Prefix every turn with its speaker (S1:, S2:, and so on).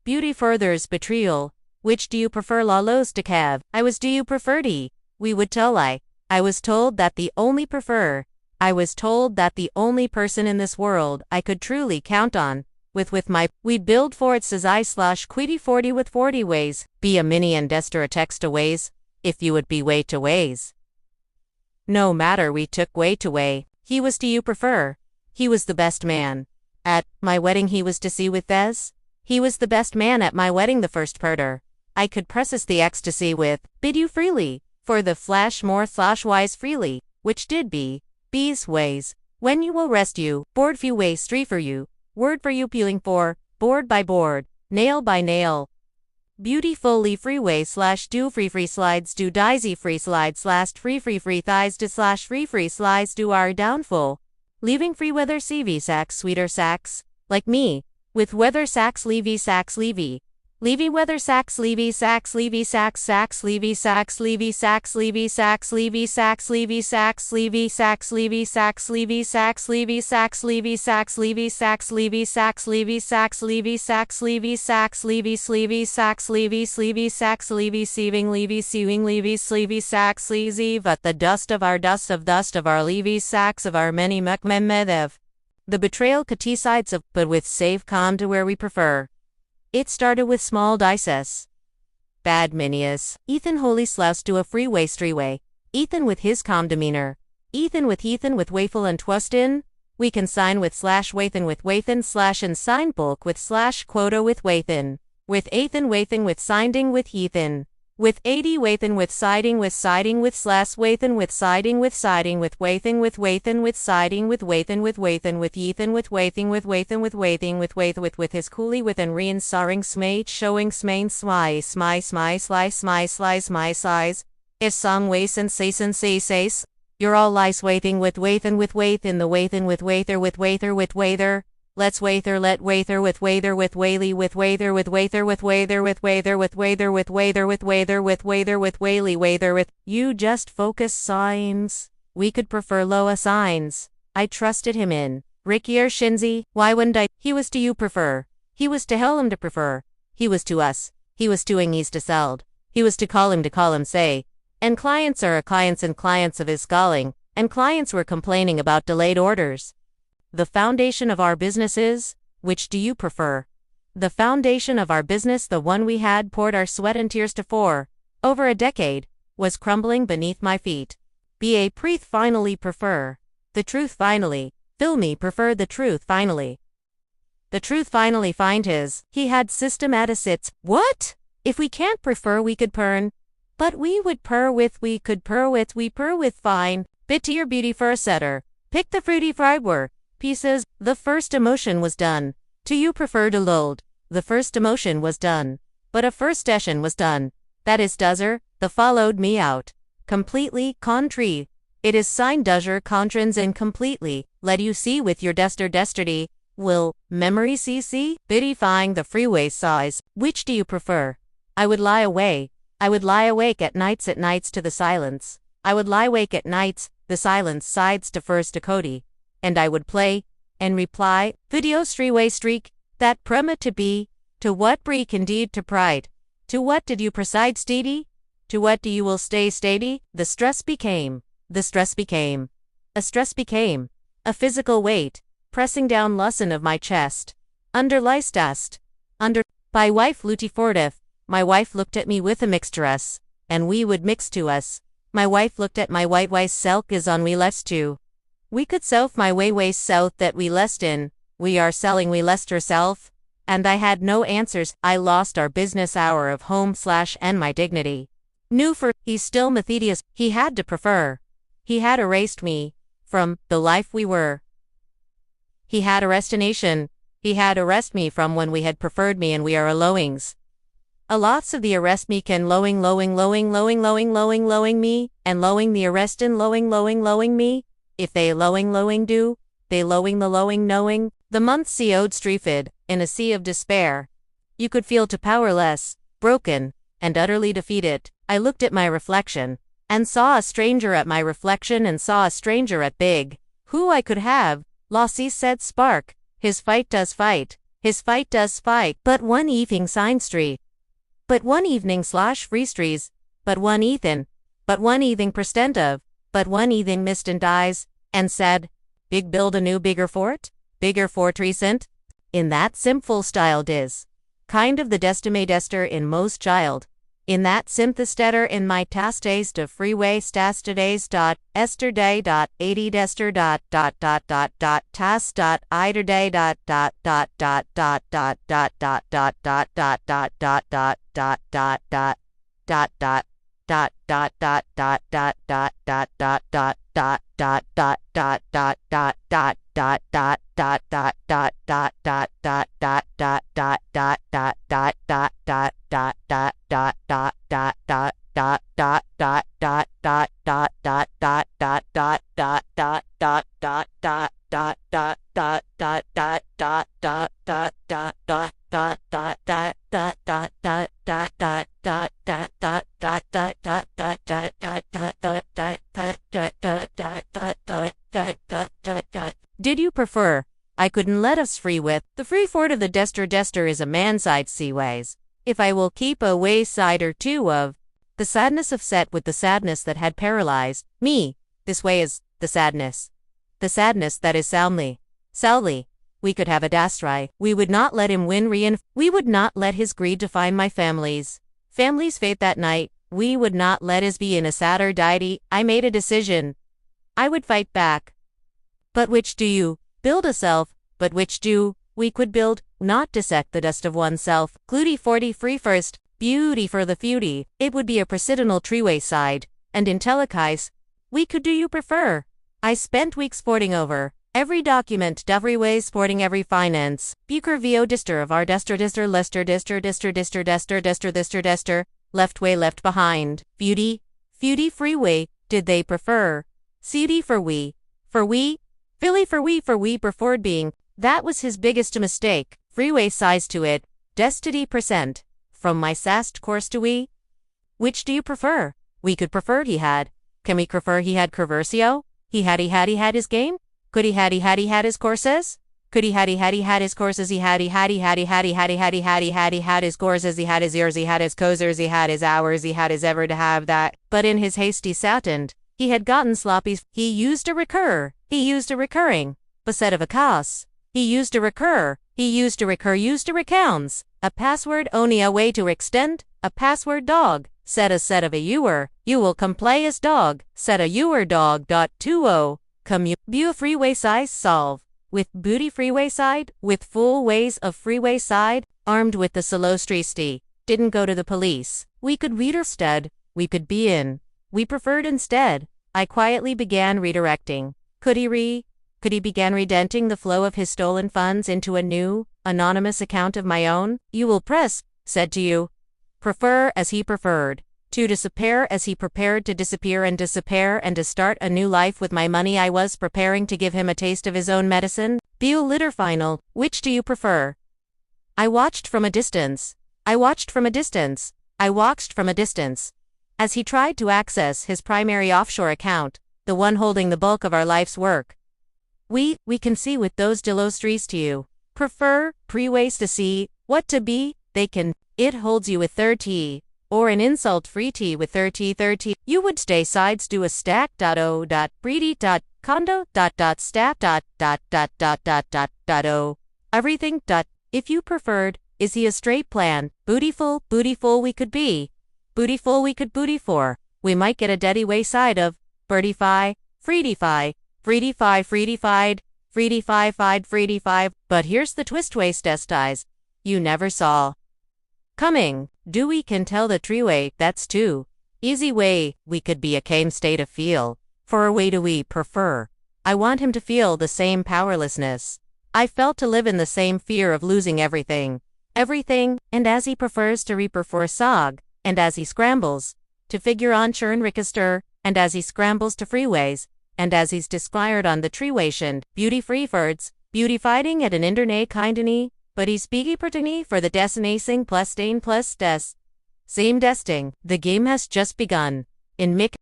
S1: Beauty furthers betrayal. Which do you prefer, la los de cav? I was do you prefer d? We would tell I was told that the only prefer. I was told that the only person in this world I could truly count on. With my, we'd build for it says I/quitty 40 with 40 ways. Be a mini and dester a text a ways. If you would be way to ways. No matter we took way to way. He was do you prefer? He was the best man. At my wedding he was to see with Thez. He was the best man at my wedding the first perder. I could process the ecstasy with, bid you freely, for the flash more slash wise freely, which did be's ways. When you will rest you, board few ways street for you, word for you peeling for, board by board, nail by nail. Beautifully freeway / do free slides do daisy free slides last free thighs do / free slides do our downfall. Leaving free weather CV sacks sweeter sacks, like me, with weather sacks levy. Levy weather sacks levy sacks levy sacks levy sacks levy sacks levy sacks levy sacks levy sacks levy sacks levy sacks levy sacks levy sacks levy sacks levy sacks levy sacks levy sacks levy sacks levy sacks levy sleevy sacks levy sleevy sacks levy sieving levy sewing levy sleevy sacks sleazy but the dust of our levy sacks of our many mukmemedev. The betrayal kati sides of but with save calm to where we prefer. It started with small dices. Bad minias. Ethan holy slouse do a freeway streeway. Ethan with his calm demeanor. Ethan with wayful and twustin. We can sign with /Wathan with Wathan / and sign bulk with /quota with Wathan. With Athan Wathan with sinding with Ethan. With 80 Wathan with siding with Wathan with siding with Wathan with siding with Wathan with Ethan with Wathan with his coolie with and rein soaring smate showing smain sly size. Is song wason says. You're all lies Wathan with Wathan the Wathan with Wather. Let's Wather let Wather with Wather with Whaley with Wather with Wather with Wather with Wather with Wather with Wather with Wather with Wather with Whaley Wather with. You just focus signs. We could prefer Loa signs. I trusted him in. Rickier Shinzi, why wouldn't I? He was to you prefer. He was to hell him to prefer. He was to us. He was to he's to seld. He was to call him say. And clients are a clients and clients of his calling, and clients were complaining about delayed orders. The foundation of our business is, which do you prefer? The foundation of our business, the one we had poured our sweat and tears to for over a decade, was crumbling beneath my feet. Ba preeth finally prefer. The truth finally. Fill me prefer the truth finally. The truth finally find his. He had system at us its. What? If we can't prefer we could pern. But we would purr with we could purr with we purr with fine. Bit to your beauty for a setter. Pick the fruity friber. Pieces, the first emotion was done. Do you prefer to lulled? The first emotion was done. But a first session was done. That is dozer, the followed me out. Completely, contrary. It is signed dozer contrans and completely, let you see with your desterdy. Will, memory cc? Bidifying the freeway size. Which do you prefer? I would lie away. I would lie awake at nights to the silence. I would lie awake at nights, the silence sides to first to Cody. And I would play, and reply, video streeway streak, that prema to be, to what break indeed to pride. To what did you preside steady? To what do you will stay steady? The stress became. A stress became. A physical weight, pressing down lesson of my chest. Under lice dust. Under, by wife luti fortif, my wife looked at me with a mixturess, and we would mix to us. My wife looked at my white wise selk is on we less to. We could self my way south that we lest in, we are selling we lest herself, and I had no answers. I lost our business hour of home / and my dignity. Knew for, he's still Methodius, he had to prefer. He had erased me, from, the life we were. He had arrestination, he had arrest me from when we had preferred me and we are allowings. A lots of the arrest me can lowing me, and lowing the arrestin lowing me. If they lowing do, they lowing the lowing knowing, the month seo'd streafed, in a sea of despair. You could feel to powerless, broken, and utterly defeated. I looked at my reflection, and saw a stranger at my reflection and saw a stranger at big, who I could have, Lossie said spark, his fight does fight, His fight does spike, but one evening sign street. But one evening slash free streets, but one Ethan, but one evening perstentive, but one evening missed and dies, and said, Big build a new bigger fort? Bigger fort recent? In that simple style dis. Kind of the destime dester in most child. In that synthestetter in my tastes de freeway stastades dot esterday dot 80 dester dot tas dot eiderday dot dot Did you prefer? I couldn't let us free with. The free fort of the dester is a man-side seaways. If I will keep a wayside or two of the sadness of set with the sadness that had paralyzed me, this way is the sadness. The sadness that is soundly. We could have a dastry. We would not let him win we would not let his greed define my family's fate that night. We would not let his be in a sadder deity. I made a decision. I would fight back. But which do you? Build a self, but which do we could build, not dissect the dust of oneself. Glooty 40 free first, beauty for the feudy. It would be a precisional treeway side, and in telecise, we could do you prefer. I spent weeks sporting over every document, every way sporting every finance. Bucher vo dister of our dester lester dester, left way left behind. Feudy freeway, did they prefer? CD for we, Philly for we preferred being, that was his biggest mistake, freeway size to it, destiny %. From my sast course to we? Which do you prefer? We could prefer he had. Can we prefer he had Curversio? He had his game? Could he had his courses? Could he had his courses? He had his courses, he had his years, he had his cosers, he had his hours, he had his ever to have that. But in his hasty satined, he had gotten sloppy. He used a recurring, beset of a cos. He used a recur, used a recounts. A password only a way to extend, a password dog. Set of a ewer, you will come play as dog. Set a ewer dog. Bew freeway size solve. With booty freeway side, with full ways of freeway side, armed with the solostristy. Didn't go to the police. We could read instead, we could be in. We preferred instead. I quietly began redirecting. Could he begin redenting the flow of his stolen funds into a new, anonymous account of my own? You will said to you. Prefer as he preferred. To disappear as he prepared to disappear and to start a new life with my money. I was preparing to give him a taste of his own medicine. Bew litter final, which do you prefer? I watched from a distance. As he tried to access his primary offshore account, the one holding the bulk of our life's work. We can see with those delostries to you. Prefer, pre-ways to see, what to be, they can, it holds you with 30, or an insult-free T with 30. You would stay sides do a stack.o.breedy.condo. Staff.o. Everything. If you preferred, is he a straight plan? Bootyful we could be. Bootyful we could booty for. We might get a deady wayside of birdify, freedify, but here's the twist waste eyes. You never saw coming. Do we can tell the treeway, that's too easy way, we could be a came state of feel. For a way do we prefer? I want him to feel the same powerlessness I felt, to live in the same fear of losing everything, and as he prefers to reprefer sog, and as he scrambles to figure on churn ricaster, and as he scrambles to freeways, and as he's disquired on the treewation, beauty freefords, beauty fighting at an interne kindany, but he's speaky pertiny for the destinacing plus stain plus des. Same desting, the game has just begun. In Mick